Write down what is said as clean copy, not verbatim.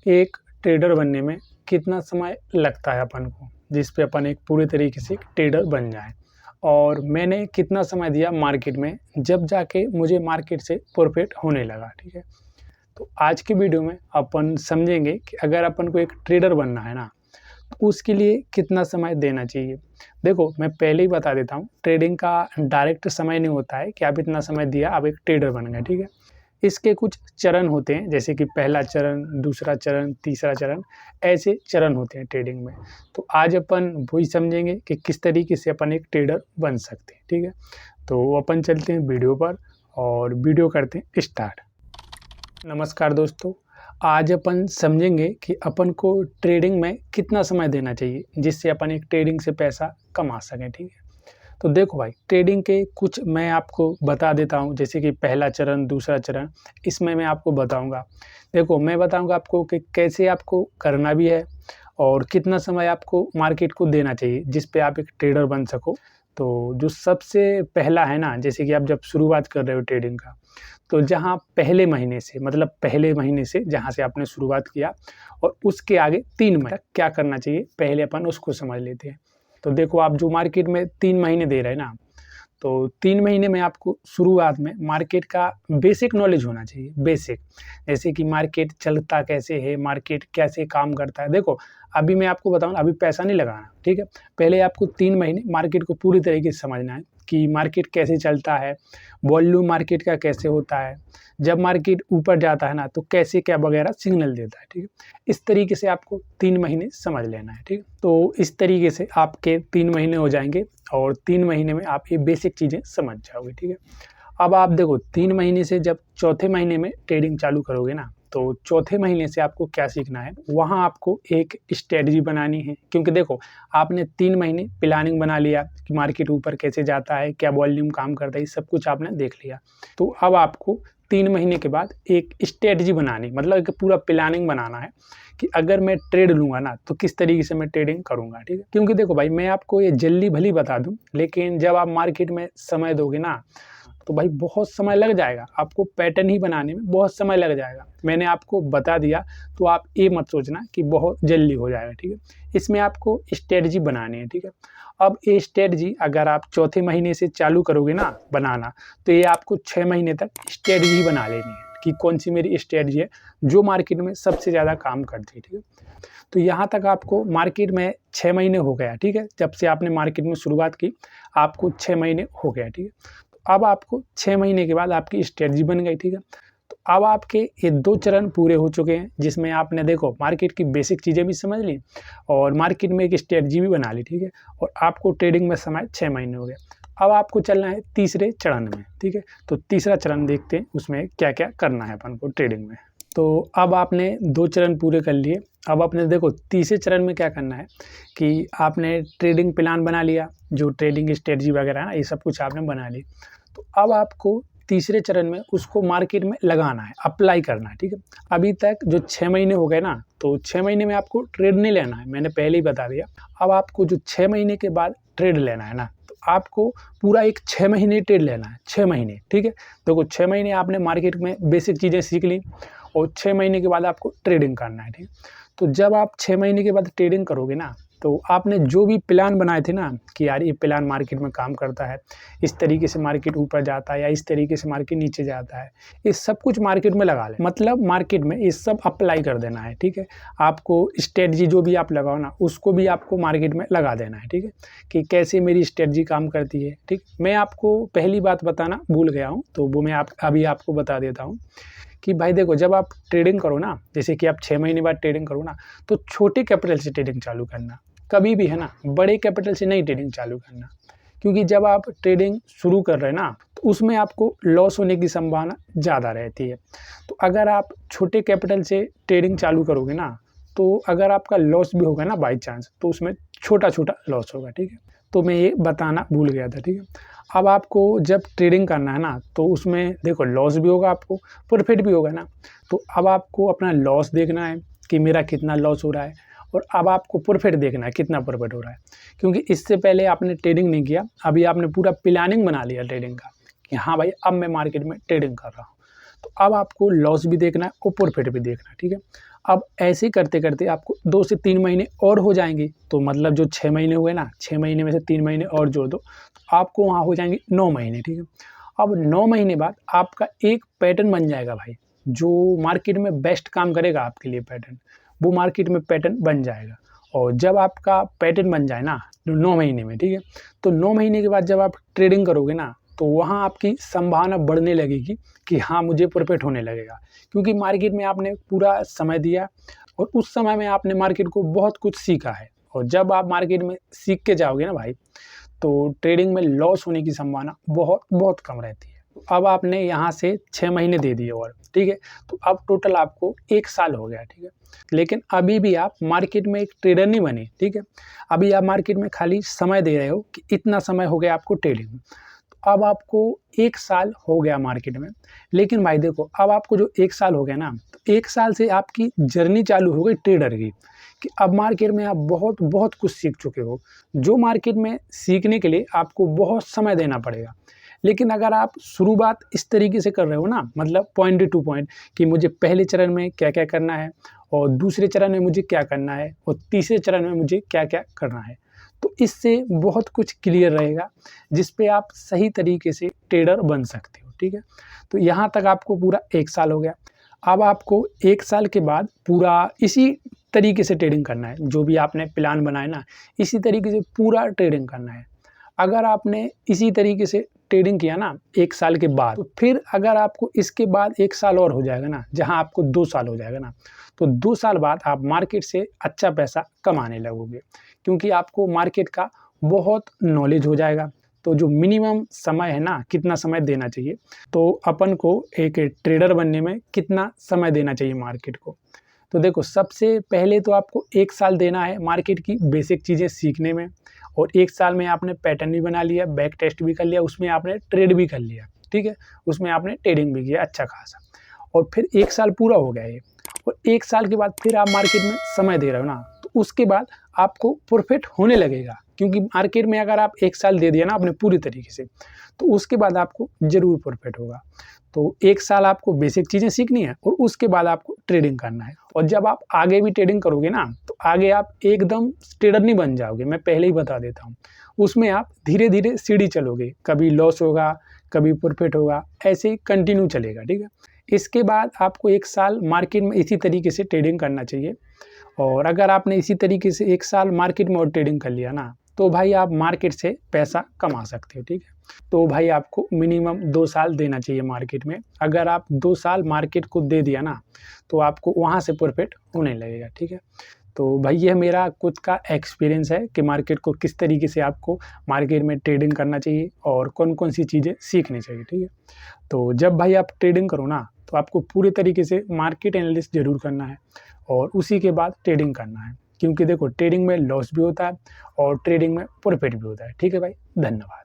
एक ट्रेडर बनने में कितना समय लगता है अपन को, जिस पे अपन एक पूरे तरीके से एक ट्रेडर बन जाए। और मैंने कितना समय दिया मार्केट में, जब जाके मुझे मार्केट से प्रॉफिट होने लगा। ठीक है, तो आज के वीडियो में अपन समझेंगे कि अगर अपन को एक ट्रेडर बनना है ना, तो उसके लिए कितना समय देना चाहिए। देखो, मैं पहले ही बता देता हूँ, ट्रेडिंग का डायरेक्ट समय नहीं होता है कि आप इतना समय दिया आप एक ट्रेडर बन गए। ठीक है, इसके कुछ चरण होते हैं, जैसे कि पहला चरण, दूसरा चरण, तीसरा चरण, ऐसे चरण होते हैं ट्रेडिंग में। तो आज अपन वही समझेंगे कि किस तरीके से अपन एक ट्रेडर बन सकते हैं। ठीक है, तो अपन चलते हैं वीडियो पर और वीडियो करते हैं स्टार्ट। नमस्कार दोस्तों, आज अपन समझेंगे कि अपन को ट्रेडिंग में कितना समय देना चाहिए, जिससे अपन एक ट्रेडिंग से पैसा कमा सकें। ठीक है, तो देखो भाई, ट्रेडिंग के कुछ मैं आपको बता देता हूँ, जैसे कि पहला चरण, दूसरा चरण, इसमें मैं आपको बताऊँगा। देखो, मैं बताऊँगा आपको कि कैसे आपको करना भी है और कितना समय आपको मार्केट को देना चाहिए, जिस पे आप एक ट्रेडर बन सको। तो जो सबसे पहला है ना, जैसे कि आप जब शुरुआत कर रहे हो ट्रेडिंग का, तो जहाँ पहले महीने से, मतलब पहले महीने से जहाँ से आपने शुरुआत किया और उसके आगे 3 महीने तक क्या करना चाहिए, पहले अपन उसको समझ लेते हैं। तो देखो, आप जो मार्केट में 3 महीने दे रहे हैं ना, तो 3 महीने में आपको शुरुआत में मार्केट का बेसिक नॉलेज होना चाहिए। बेसिक, जैसे कि मार्केट चलता कैसे है, मार्केट कैसे काम करता है। देखो, अभी मैं आपको बताऊँ, अभी पैसा नहीं लगाना। ठीक है, पहले आपको 3 महीने मार्केट को पूरी तरीके से समझना है कि मार्केट कैसे चलता है, वॉल्यूम मार्केट का कैसे होता है, जब मार्केट ऊपर जाता है ना, तो कैसे क्या वगैरह सिग्नल देता है। ठीक है, इस तरीके से आपको 3 महीने समझ लेना है। ठीक है, तो इस तरीके से आपके 3 महीने हो जाएंगे और 3 महीने में आप ये बेसिक चीज़ें समझ जाओगे। ठीक है, अब आप देखो, 3 महीने से जब चौथे महीने में ट्रेडिंग चालू करोगे ना, तो चौथे महीने से आपको क्या सीखना है, वहाँ आपको एक स्ट्रेटजी बनानी है। क्योंकि देखो, आपने 3 महीने प्लानिंग बना लिया कि मार्केट ऊपर कैसे जाता है, क्या वॉल्यूम काम करता है, ये सब कुछ आपने देख लिया। तो अब आपको 3 महीने के बाद एक स्ट्रेटजी बनानी, मतलब एक पूरा प्लानिंग बनाना है कि अगर मैं ट्रेड लूँगा ना, तो किस तरीके से मैं ट्रेडिंग करूँगा। ठीक है, क्योंकि देखो भाई, मैं आपको ये जल्दी भली बता दूँ, लेकिन जब आप मार्केट में समय दोगे ना, तो भाई बहुत समय लग जाएगा, आपको पैटर्न ही बनाने में बहुत समय लग जाएगा। मैंने आपको बता दिया, तो आप ये मत सोचना कि बहुत जल्दी हो जाएगा। ठीक है, इसमें आपको स्ट्रेटजी बनानी है। ठीक है, अब ये स्ट्रेटजी अगर आप चौथे महीने से चालू करोगे ना बनाना, तो ये आपको 6 महीने तक स्ट्रेटजी बना लेनी है कि कौन सी मेरी स्ट्रेटजी है जो मार्केट में सबसे ज़्यादा काम करती है। ठीक है, तो यहाँ तक आपको मार्केट में 6 महीने हो गया। ठीक है, जब से आपने मार्केट में शुरुआत की, आपको 6 महीने हो गया। ठीक है, तो अब आपको 6 महीने के बाद आपकी स्ट्रेटजी बन गई। ठीक है, तो अब आपके ये 2 चरण पूरे हो चुके हैं, जिसमें आपने देखो मार्केट की बेसिक चीज़ें भी समझ ली और मार्केट में एक स्ट्रेटजी भी बना ली। ठीक है, और आपको ट्रेडिंग में समय 6 महीने हो गए। अब आपको चलना है तीसरे चरण में। ठीक है, तो तीसरा चरण देखते हैं उसमें क्या क्या करना है अपन को ट्रेडिंग में। तो अब आपने 2 चरण पूरे कर लिए। अब आपने देखो तीसरे चरण में क्या करना है कि आपने ट्रेडिंग प्लान बना लिया, जो ट्रेडिंग स्ट्रेटजी वगैरह है ना, ये सब कुछ आपने बना ली। तो अब आपको तीसरे चरण में उसको मार्केट में लगाना है, अप्लाई करना है। ठीक है, अभी तक जो 6 महीने हो गए ना, तो 6 महीने में आपको ट्रेड नहीं लेना है, मैंने पहले ही बता दिया। अब आपको जो 6 महीने के बाद ट्रेड लेना है ना, तो आपको पूरा एक 6 महीने ट्रेड लेना है, 6 महीने। ठीक है, देखो 6 महीने आपने मार्केट में बेसिक चीज़ें सीख ली और 6 महीने के बाद आपको ट्रेडिंग करना है। ठीक, तो जब आप 6 महीने के बाद ट्रेडिंग करोगे ना, तो आपने जो भी प्लान बनाए थे ना कि यार ये प्लान मार्केट में काम करता है, इस तरीके से मार्केट ऊपर जाता है या इस तरीके से मार्केट नीचे जाता है, ये सब कुछ मार्केट में लगा लें, मतलब मार्केट में ये सब अप्लाई कर देना है। ठीक है, आपको स्ट्रेटजी जो भी आप लगाओ ना, उसको भी आपको मार्केट में लगा देना है। ठीक है, कि कैसे मेरी स्ट्रेटजी काम करती है। ठीक, मैं आपको पहली बात बताना भूल गया हूँ, तो वो मैं अभी आपको बता देता हूँ कि भाई देखो, जब आप ट्रेडिंग करो ना, जैसे कि आप 6 महीने बाद ट्रेडिंग करो ना, तो छोटे कैपिटल से ट्रेडिंग चालू करना कभी भी, है ना, बड़े कैपिटल से नहीं ट्रेडिंग चालू करना। क्योंकि जब आप ट्रेडिंग शुरू कर रहे हैं ना, तो उसमें आपको लॉस होने की संभावना ज़्यादा रहती है। तो अगर आप छोटे कैपिटल से ट्रेडिंग चालू करोगे ना, तो अगर आपका लॉस भी होगा ना बाई चांस, तो उसमें छोटा छोटा लॉस होगा। ठीक है, तो मैं ये बताना भूल गया था। ठीक है, अब आपको जब ट्रेडिंग करना है ना, तो उसमें देखो लॉस भी होगा, आपको प्रॉफिट भी होगा ना। तो अब आपको अपना लॉस देखना है कि मेरा कितना लॉस हो रहा है, और अब आपको प्रॉफिट देखना है कितना प्रॉफिट हो रहा है। क्योंकि इससे पहले आपने ट्रेडिंग नहीं किया, अभी आपने पूरा प्लानिंग बना लिया ट्रेडिंग का कि हाँ भाई अब मैं मार्केट में ट्रेडिंग कर रहा हूँ। तो अब आपको लॉस भी देखना है और प्रॉफिट भी देखना है। ठीक है, अब ऐसे करते-करते आपको 2 से 3 महीने और हो जाएँगे, तो मतलब जो 6 महीने हुए ना, 6 महीने में से 3 महीने और जोड़ दो, तो आपको वहाँ हो जाएँगे 9 महीने, ठीक है? अब 9 महीने बाद आपका एक पैटर्न बन जाएगा भाई, जो मार्केट में बेस्ट काम करेगा आपके लिए पैटर्न, वो मार्केट में पैटर्न बन जाएगा। और जब आपका पैटर्न बन जाए ना, 9 महीने में, ठीक है? तो 9 महीने के बाद जब आप ट्रेडिंग करोगे ना, तो वहाँ आपकी संभावना बढ़ने लगेगी कि हाँ, मुझे प्रॉफ़िट होने लगेगा। क्योंकि मार्केट में आपने पूरा समय दिया और उस समय में आपने मार्केट को बहुत कुछ सीखा है। और जब आप मार्केट में सीख के जाओगे ना भाई, तो ट्रेडिंग में लॉस होने की संभावना बहुत बहुत कम रहती है। अब आपने यहाँ से 6 महीने दे दिए और, ठीक है? तो अब टोटल आपको 1 साल हो गया, ठीक है? लेकिन अभी भी आप मार्केट में एक ट्रेडर नहीं बने, ठीक है? अभी आप मार्केट में खाली समय दे रहे हो कि इतना समय हो गया आपको ट्रेडिंग में। तो अब आपको 1 साल हो गया मार्केट में, लेकिन भाई देखो, अब आपको जो 1 साल हो गया ना, तो 1 साल से आपकी जर्नी चालू हो गई ट्रेडर की, कि अब मार्केट में आप बहुत बहुत कुछ सीख चुके हो, जो मार्केट में सीखने के लिए आपको बहुत समय देना पड़ेगा। लेकिन अगर आप शुरुआत इस तरीके से कर रहे हो ना, मतलब पॉइंट टू पॉइंट, कि मुझे पहले चरण में क्या-क्या करना है और दूसरे चरण में मुझे क्या करना है और तीसरे चरण में मुझे क्या-क्या करना है, तो इससे बहुत कुछ क्लियर रहेगा, जिस पे आप सही तरीके से ट्रेडर बन सकते हो, ठीक है? तो यहाँ तक आपको पूरा 1 साल हो गया। अब आपको 1 साल के बाद पूरा इसी तरीके से ट्रेडिंग करना है, जो भी आपने प्लान बनाया ना, इसी तरीके से पूरा ट्रेडिंग करना है। अगर आपने इसी तरीके से ट्रेडिंग किया ना 1 साल के बाद, तो फिर अगर आपको इसके बाद 1 साल और हो जाएगा ना, जहाँ आपको 2 साल हो जाएगा ना, तो 2 साल बाद आप मार्केट से अच्छा पैसा कमाने लगोगे, क्योंकि आपको मार्केट का बहुत नॉलेज हो जाएगा। तो जो मिनिमम समय है ना, कितना समय देना चाहिए, तो अपन को एक ट्रेडर बनने में कितना समय देना चाहिए मार्केट को। तो देखो, सबसे पहले तो आपको 1 साल देना है मार्केट की बेसिक चीज़ें सीखने में, और 1 साल में आपने पैटर्न भी बना लिया, बैक टेस्ट भी कर लिया, उसमें आपने ट्रेड भी कर लिया, ठीक है? उसमें आपने ट्रेडिंग भी किया अच्छा खासा, और फिर 1 साल पूरा हो गया ये, और 1 साल के बाद फिर आप मार्केट में समय दे रहे हो ना, तो उसके बाद आपको प्रॉफ़िट होने लगेगा, क्योंकि मार्केट में अगर आप 1 साल दे दिया ना अपने पूरी तरीके से, तो उसके बाद आपको ज़रूर प्रॉफ़िट होगा। तो 1 साल आपको बेसिक चीज़ें सीखनी है और उसके बाद आपको ट्रेडिंग करना है, और जब आप आगे भी ट्रेडिंग करोगे ना, तो आगे आप एकदम ट्रेडर नहीं बन जाओगे, मैं पहले ही बता देता हूँ। उसमें आप धीरे-धीरे सीढ़ी चलोगे, कभी लॉस होगा, कभी प्रॉफ़िट होगा, ऐसे ही कंटिन्यू चलेगा, ठीक है? इसके बाद आपको 1 साल मार्केट में इसी तरीके से ट्रेडिंग करना चाहिए, और अगर आपने इसी तरीके से 1 साल मार्केट में और ट्रेडिंग कर लिया ना, तो भाई आप मार्केट से पैसा कमा सकते हो, ठीक है? तो भाई आपको मिनिमम 2 साल देना चाहिए मार्केट में। अगर आप 2 साल मार्केट को दे दिया ना, तो आपको वहाँ से प्रॉफ़िट होने लगेगा, ठीक है? तो भाई ये मेरा खुद का एक्सपीरियंस है कि मार्केट को किस तरीके से आपको मार्केट में ट्रेडिंग करना चाहिए और कौन-कौन सी चीज़ें सीखनी चाहिए, ठीक है? तो जब भाई आप ट्रेडिंग करो ना, तो आपको पूरे तरीके से मार्केट एनालिसिस ज़रूर करना है, और उसी के बाद ट्रेडिंग करना है, क्योंकि देखो, ट्रेडिंग में लॉस भी होता है और ट्रेडिंग में प्रॉफ़िट भी होता है, ठीक है भाई? धन्यवाद।